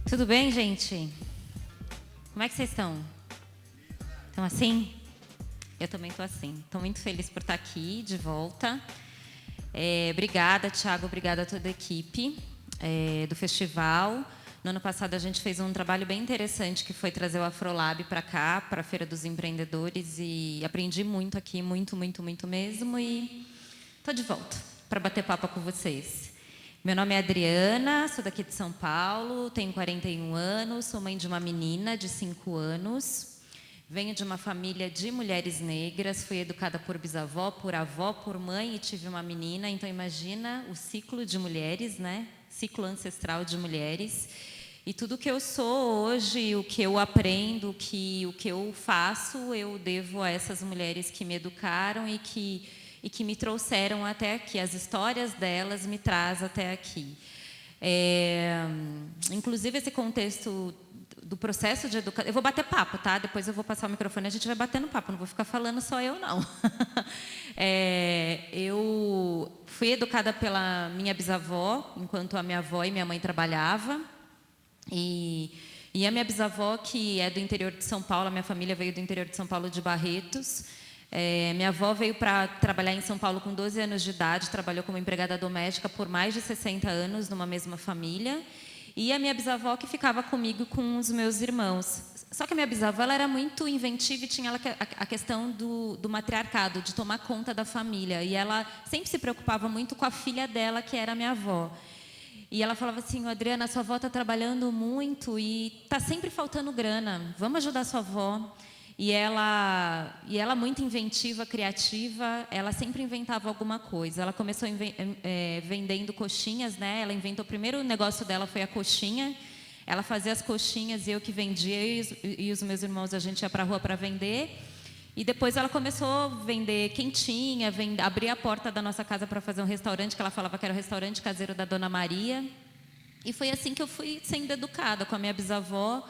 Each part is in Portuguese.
Tudo bem, gente? Como é que vocês estão? Estão assim? Eu também estou assim. Estou muito feliz por estar aqui, de volta. Obrigada, Thiago, obrigada a toda a equipe do festival. No ano passado, a gente fez um trabalho bem interessante, que foi trazer o Afrolab para cá, para a Feira dos Empreendedores, e aprendi muito aqui, muito mesmo, e estou de volta para bater papo com vocês. Meu nome é Adriana, sou daqui de São Paulo, tenho 41 anos, sou mãe de uma menina de 5 anos, venho de uma família de mulheres negras, fui educada por bisavó, por avó, por mãe e tive uma menina, então imagina o ciclo de mulheres, né? Ciclo ancestral de mulheres. E tudo que eu sou hoje, o que eu aprendo, o que eu faço, eu devo a essas mulheres que me educaram e que me trouxeram até aqui. As histórias delas me trazem até aqui. Inclusive, esse contexto do processo de educação... Eu vou bater papo, tá? Depois eu vou passar o microfone e a gente vai batendo papo. Não vou ficar falando só eu, não. Eu fui educada pela minha bisavó, enquanto a minha avó e minha mãe trabalhavam. E a minha bisavó, que é do interior de São Paulo, a minha família veio do interior de São Paulo, de Barretos. Minha avó veio para trabalhar em São Paulo com 12 anos de idade, trabalhou como empregada doméstica por mais de 60 anos numa mesma família. E a minha bisavó que ficava comigo com os meus irmãos. Só que a minha bisavó ela era muito inventiva e tinha a questão do matriarcado, de tomar conta da família. E ela sempre se preocupava muito com a filha dela, que era a minha avó. E ela falava assim: Adriana, sua avó está trabalhando muito e está sempre faltando grana. Vamos ajudar sua avó. E ela muito inventiva, criativa, ela sempre inventava alguma coisa. Ela começou vendendo coxinhas, né? Ela inventou, o primeiro negócio dela foi a coxinha. Ela fazia as coxinhas e eu que vendia, e os meus irmãos, a gente ia para a rua para vender. E depois ela começou a vender quentinha, abrir a porta da nossa casa para fazer um restaurante, que ela falava que era o restaurante caseiro da Dona Maria. E foi assim que eu fui sendo educada, com a minha bisavó,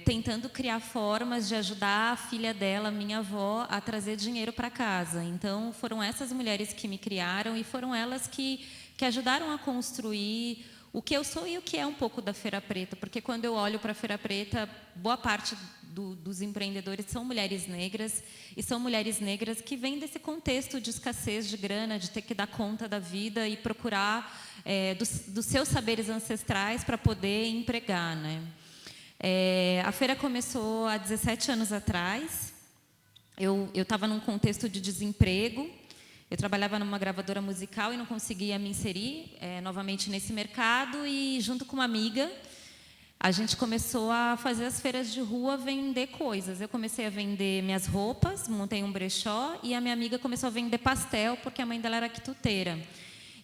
tentando criar formas de ajudar a filha dela, minha avó, a trazer dinheiro para casa. Então, foram essas mulheres que me criaram e foram elas que ajudaram a construir o que eu sou e o que é um pouco da Feira Preta. Porque quando eu olho para a Feira Preta, boa parte dos empreendedores são mulheres negras, e são mulheres negras que vêm desse contexto de escassez de grana, de ter que dar conta da vida e procurar dos seus saberes ancestrais para poder empregar, né? A feira começou há 17 anos atrás. Eu estava num contexto de desemprego. Eu trabalhava numa gravadora musical e não conseguia me inserir novamente nesse mercado. E, junto com uma amiga, a gente começou a fazer as feiras de rua, vender coisas. Eu comecei a vender minhas roupas, montei um brechó, e a minha amiga começou a vender pastel, porque a mãe dela era quituteira.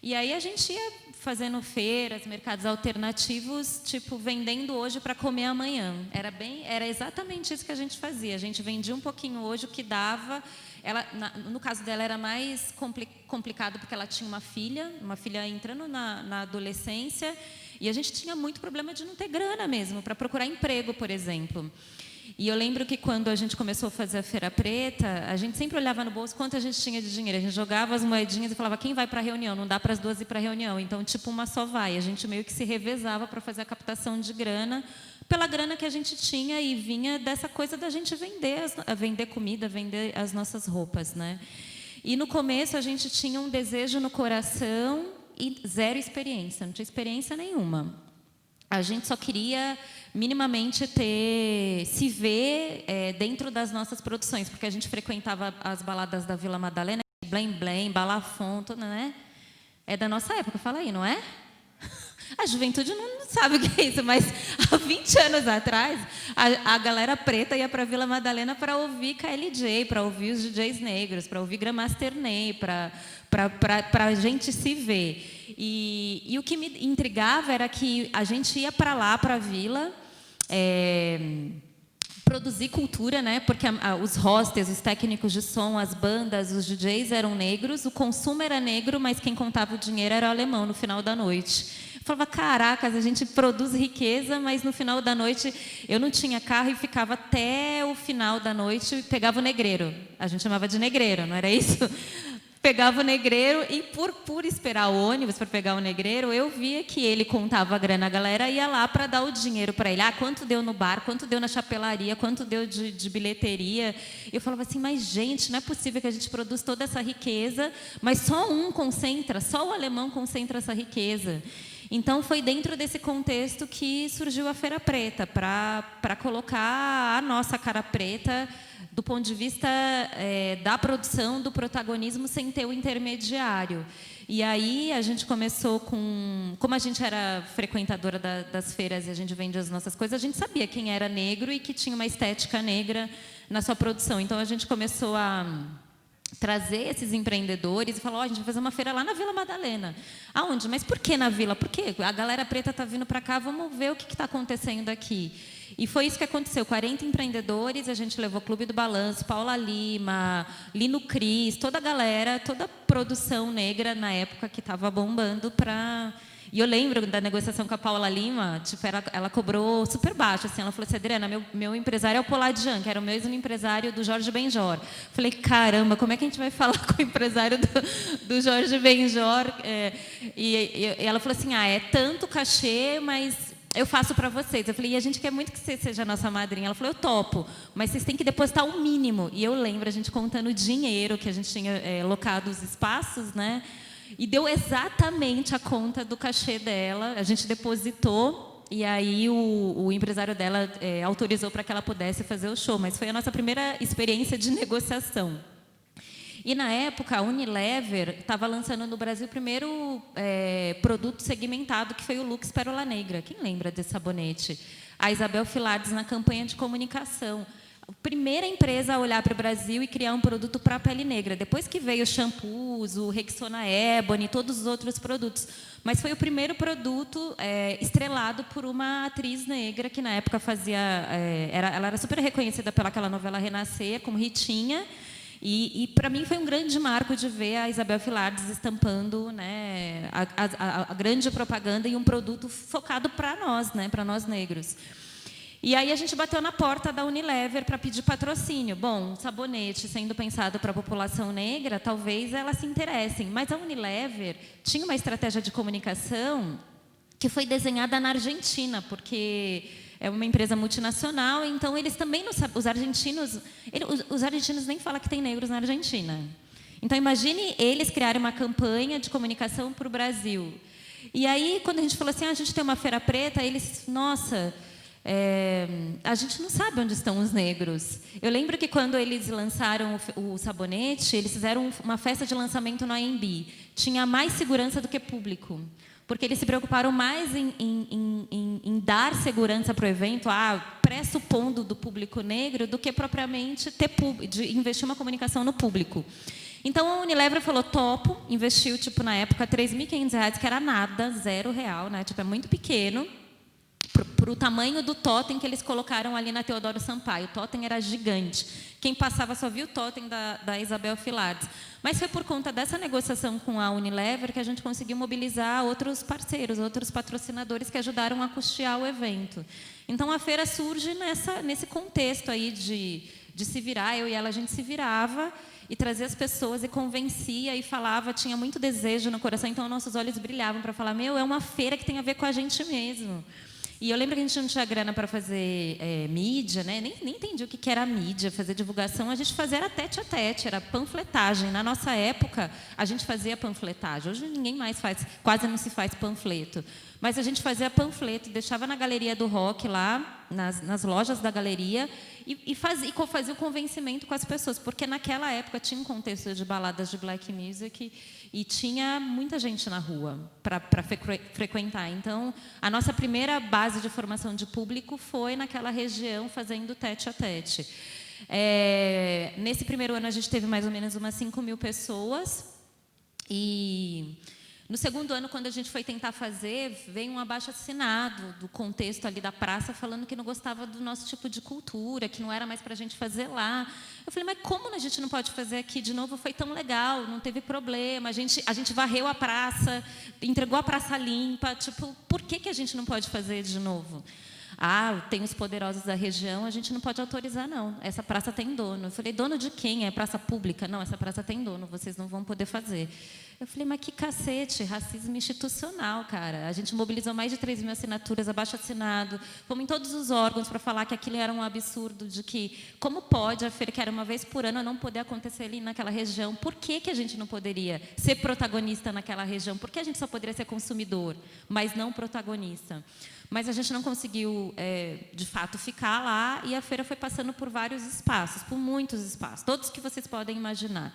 E aí a gente ia fazendo feiras, mercados alternativos, tipo, vendendo hoje para comer amanhã. Era exatamente isso que a gente fazia. A gente vendia um pouquinho hoje, o que dava. No caso dela era mais complicado, porque ela tinha uma filha entrando na adolescência, e a gente tinha muito problema de não ter grana mesmo, para procurar emprego, por exemplo. E eu lembro que quando a gente começou a fazer a Feira Preta, a gente sempre olhava no bolso quanto a gente tinha de dinheiro. A gente jogava as moedinhas e falava: quem vai para a reunião? Não dá para as duas ir para a reunião. Então, tipo, uma só vai. A gente meio que se revezava para fazer a captação de grana, pela grana que a gente tinha, e vinha dessa coisa da gente vender comida, vender as nossas roupas, né? E no começo a gente tinha um desejo no coração e zero experiência, não tinha experiência nenhuma. A gente só queria minimamente se ver dentro das nossas produções, porque a gente frequentava as baladas da Vila Madalena, Blém Blém, Balafon, tudo, né? É da nossa época, fala aí, não é? A juventude não sabe o que é isso, mas há 20 anos atrás, a galera preta ia para a Vila Madalena para ouvir KLJ, para ouvir os DJs negros, para ouvir Grandmaster Ney, para a gente se ver. E o que me intrigava era que a gente ia para lá, para a vila, produzir cultura, né? Porque os hostels, os técnicos de som, as bandas, os DJs eram negros, o consumo era negro, mas quem contava o dinheiro era o alemão no final da noite. Eu falava: caracas, a gente produz riqueza, mas no final da noite eu não tinha carro e ficava até o final da noite e pegava o negreiro. A gente chamava de negreiro, não era isso? pegava o negreiro e por esperar o ônibus para pegar o negreiro, eu via que ele contava a grana, a galera ia lá para dar o dinheiro para ele. Quanto deu no bar, quanto deu na chapelaria, quanto deu de bilheteria. Eu falava assim, mas gente, não é possível que a gente produz toda essa riqueza, mas só um concentra, só o alemão concentra essa riqueza. Então, foi dentro desse contexto que surgiu a Feira Preta, para colocar a nossa cara preta do ponto de vista da produção, do protagonismo, sem ter o intermediário. E aí a gente começou com... Como a gente era frequentadora das feiras e a gente vende as nossas coisas, a gente sabia quem era negro e que tinha uma estética negra na sua produção. Então, a gente começou a trazer esses empreendedores e falar, a gente vai fazer uma feira lá na Vila Madalena. Aonde? Mas por que na Vila? Por quê? A galera preta está vindo para cá, vamos ver o que está acontecendo aqui. E foi isso que aconteceu, 40 empreendedores, a gente levou Clube do Balanço, Paula Lima, Lino Cris, toda a galera, toda a produção negra na época que estava bombando para... E eu lembro da negociação com a Paula Lima, tipo, ela cobrou super baixo, assim, ela falou assim, Adriana, meu empresário é o Poladjan, que era o mesmo empresário do Jorge Benjor. Falei, caramba, como é que a gente vai falar com o empresário do Jorge Benjor? E ela falou assim, é tanto cachê, mas eu faço para vocês. Eu falei, e a gente quer muito que você seja a nossa madrinha. Ela falou, eu topo, mas vocês têm que depositar o mínimo. E eu lembro a gente contando o dinheiro que a gente tinha locado os espaços, né? E deu exatamente a conta do cachê dela. A gente depositou e aí o empresário dela autorizou para que ela pudesse fazer o show. Mas foi a nossa primeira experiência de negociação. E, na época, a Unilever estava lançando no Brasil o primeiro produto segmentado, que foi o Lux Pérola Negra. Quem lembra desse sabonete? A Isabel Filardes, na campanha de comunicação. A primeira empresa a olhar para o Brasil e criar um produto para a pele negra. Depois que veio os shampoos, o Rexona Ebony, todos os outros produtos. Mas foi o primeiro produto estrelado por uma atriz negra, que na época fazia... ela era super reconhecida pelaquela novela Renascer, como Ritinha. E para mim foi um grande marco de ver a Isabel Filardes estampando, né, a grande propaganda e um produto focado para nós, né, para nós negros. E aí a gente bateu na porta da Unilever para pedir patrocínio. Bom, sabonete sendo pensado para a população negra, talvez elas se interessem. Mas a Unilever tinha uma estratégia de comunicação que foi desenhada na Argentina, porque é uma empresa multinacional, então eles também não sabem. Os argentinos nem falam que tem negros na Argentina. Então imagine eles criarem uma campanha de comunicação para o Brasil. E aí, quando a gente falou assim, a gente tem uma feira preta, eles, nossa, a gente não sabe onde estão os negros. Eu lembro que quando eles lançaram o sabonete, eles fizeram uma festa de lançamento no AMB. Tinha mais segurança do que público. Porque eles se preocuparam mais em dar segurança para o evento, pressupondo do público negro, do que propriamente de investir uma comunicação no público. Então, a Unilever falou, topo, investiu, tipo, na época, R$3.500, que era nada, R$0, né? Tipo, é muito pequeno, para o tamanho do totem que eles colocaram ali na Teodoro Sampaio. O totem era gigante. Quem passava só via o totem da Isabel Filardes. Mas foi por conta dessa negociação com a Unilever que a gente conseguiu mobilizar outros parceiros, outros patrocinadores que ajudaram a custear o evento. Então, a feira surge nesse contexto aí de se virar. Eu e ela, a gente se virava e trazia as pessoas e convencia e falava, tinha muito desejo no coração. Então, nossos olhos brilhavam para falar, é uma feira que tem a ver com a gente mesmo. E eu lembro que a gente não tinha grana para fazer mídia, né? Nem entendi o que era mídia, fazer divulgação. A gente fazia era tete a tete, era panfletagem. Na nossa época, a gente fazia panfletagem. Hoje ninguém mais faz, quase não se faz panfleto. Mas a gente fazia panfleto, deixava na Galeria do Rock, lá, nas lojas da galeria, e fazia o convencimento com as pessoas. Porque naquela época tinha um contexto de baladas de black music e tinha muita gente na rua para frequentar. Então, a nossa primeira base de formação de público foi naquela região, fazendo tete a tete. Nesse primeiro ano, a gente teve mais ou menos umas 5.000 pessoas. E no segundo ano, quando a gente foi tentar fazer, veio um abaixo-assinado do contexto ali da praça, falando que não gostava do nosso tipo de cultura, que não era mais para a gente fazer lá. Eu falei, mas como a gente não pode fazer aqui de novo? Foi tão legal, não teve problema. A gente varreu a praça, entregou a praça limpa. Tipo, por que a gente não pode fazer de novo? tem os poderosos da região, a gente não pode autorizar, não. Essa praça tem dono. Eu falei, dono de quem? É praça pública? Não, essa praça tem dono, vocês não vão poder fazer. Eu falei, mas que cacete, racismo institucional, cara. A gente mobilizou mais de 3 mil assinaturas, abaixo-assinado, fomos em todos os órgãos para falar que aquilo era um absurdo, de que como pode a feira, que era uma vez por ano, não poder acontecer ali naquela região? Por que a gente não poderia ser protagonista naquela região? Por que a gente só poderia ser consumidor, mas não protagonista? Mas a gente não conseguiu, de fato, ficar lá, e a feira foi passando por vários espaços, por muitos espaços, todos que vocês podem imaginar.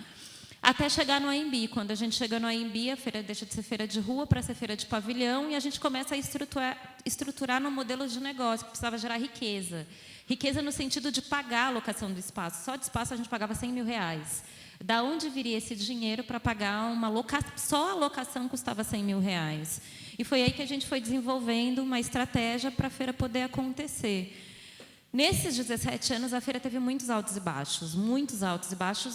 Até chegar no AMB. Quando a gente chega no AMB, a feira deixa de ser feira de rua para ser feira de pavilhão, e a gente começa a estruturar no modelo de negócio, que precisava gerar riqueza. Riqueza no sentido de pagar a locação do espaço. Só de espaço a gente pagava R$100 mil. Da onde viria esse dinheiro para pagar uma locação? Só a locação custava R$100 mil. E foi aí que a gente foi desenvolvendo uma estratégia para a feira poder acontecer. Nesses 17 anos, a feira teve muitos altos e baixos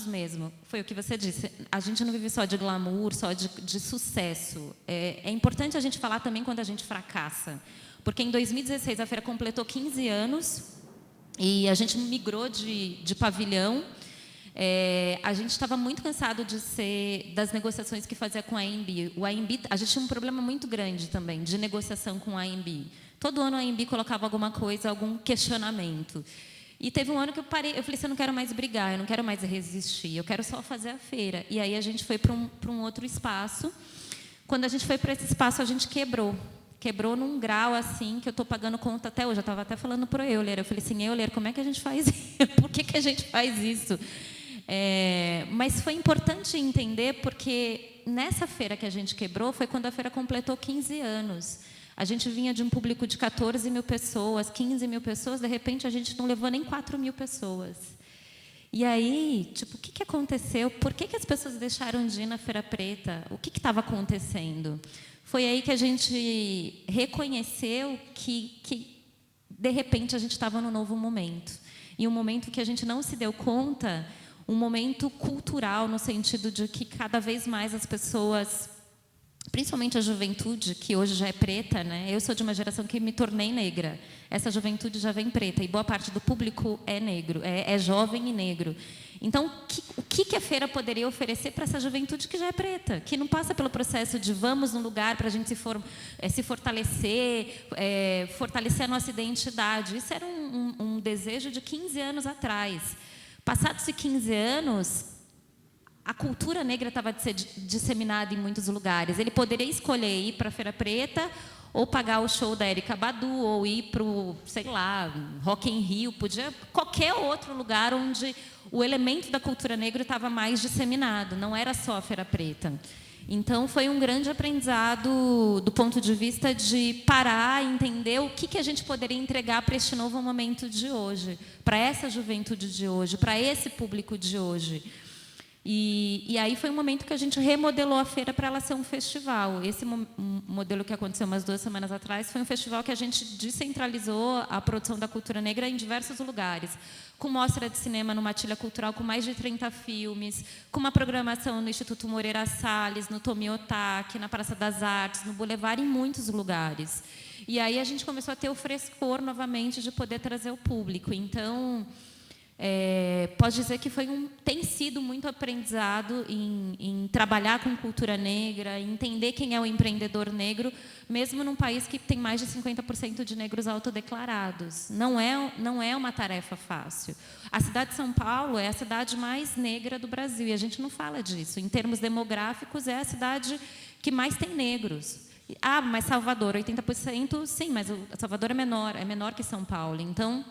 mesmo. Foi o que você disse. A gente não vive só de glamour, só de sucesso. É importante a gente falar também quando a gente fracassa. Porque em 2016 a feira completou 15 anos e a gente migrou de pavilhão. A gente estava muito cansado das negociações que fazia com a AMB. O AMB, a gente tinha um problema muito grande também de negociação com a AMB. Todo ano a AMB colocava alguma coisa, algum questionamento. E teve um ano que eu parei, eu falei assim, eu não quero mais brigar, eu não quero mais resistir, eu quero só fazer a feira. E aí a gente foi para um outro espaço. Quando a gente foi para esse espaço, a gente quebrou. Quebrou num grau assim, que eu estou pagando conta até hoje. Eu estava até falando para o Euler, eu falei assim, Euler, como é que a gente faz isso? Por que a gente faz isso? Mas foi importante entender, porque nessa feira que a gente quebrou, foi quando a feira completou 15 anos. A gente vinha de um público de 14 mil pessoas, 15 mil pessoas, de repente a gente não levou nem 4 mil pessoas. E aí, tipo, o que aconteceu? Por que as pessoas deixaram de ir na Feira Preta? O que estava acontecendo? Foi aí que a gente reconheceu que de repente, a gente estava num novo momento. E um momento que a gente não se deu conta, um momento cultural, no sentido de que cada vez mais as pessoas, principalmente a juventude, que hoje já é preta, né? Eu sou de uma geração que me tornei negra. Essa juventude já vem preta, e boa parte do público é negro, é jovem e negro. Então, o que a feira poderia oferecer para essa juventude que já é preta, que não passa pelo processo de vamos num lugar para a gente se fortalecer, fortalecer a nossa identidade? Isso era um desejo de 15 anos atrás. Passados-se 15 anos, a cultura negra estava disseminada em muitos lugares. Ele poderia escolher ir para a Feira Preta, ou pagar o show da Erykah Badu, ou ir para o, sei lá, Rock in Rio, podia qualquer outro lugar onde o elemento da cultura negra estava mais disseminado, não era só a Feira Preta. Então, foi um grande aprendizado do ponto de vista de parar e entender o que a gente poderia entregar para este novo momento de hoje, para essa juventude de hoje, para esse público de hoje. E aí foi um momento que a gente remodelou a feira para ela ser um festival. Esse modelo que aconteceu umas 2 semanas atrás foi um festival que a gente descentralizou a produção da cultura negra em diversos lugares, com mostra de cinema no Matilha Cultural com mais de 30 filmes, com uma programação no Instituto Moreira Salles, no Tomi Otaki, na Praça das Artes, no Boulevard, em muitos lugares. E aí a gente começou a ter o frescor novamente de poder trazer o público. Então, pode dizer que tem sido muito aprendizado em trabalhar com cultura negra, em entender quem é o empreendedor negro, mesmo num país que tem mais de 50% de negros autodeclarados. Não é uma tarefa fácil. A cidade de São Paulo é a cidade mais negra do Brasil, e a gente não fala disso. Em termos demográficos, é a cidade que mais tem negros. Mas Salvador, 80%, sim, mas Salvador é menor que São Paulo. Então,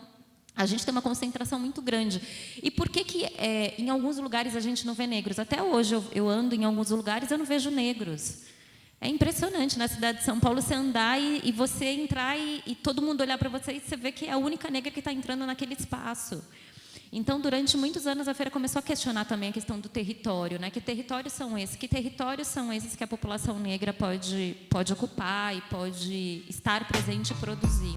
a gente tem uma concentração muito grande. E por que em alguns lugares a gente não vê negros? Até hoje eu ando em alguns lugares e eu não vejo negros. É impressionante na cidade de São Paulo você andar e você entrar e todo mundo olhar para você e você vê que é a única negra que está entrando naquele espaço. Então, durante muitos anos, a feira começou a questionar também a questão do território, né? Que territórios são esses? Que territórios são esses que a população negra pode ocupar e pode estar presente e produzir?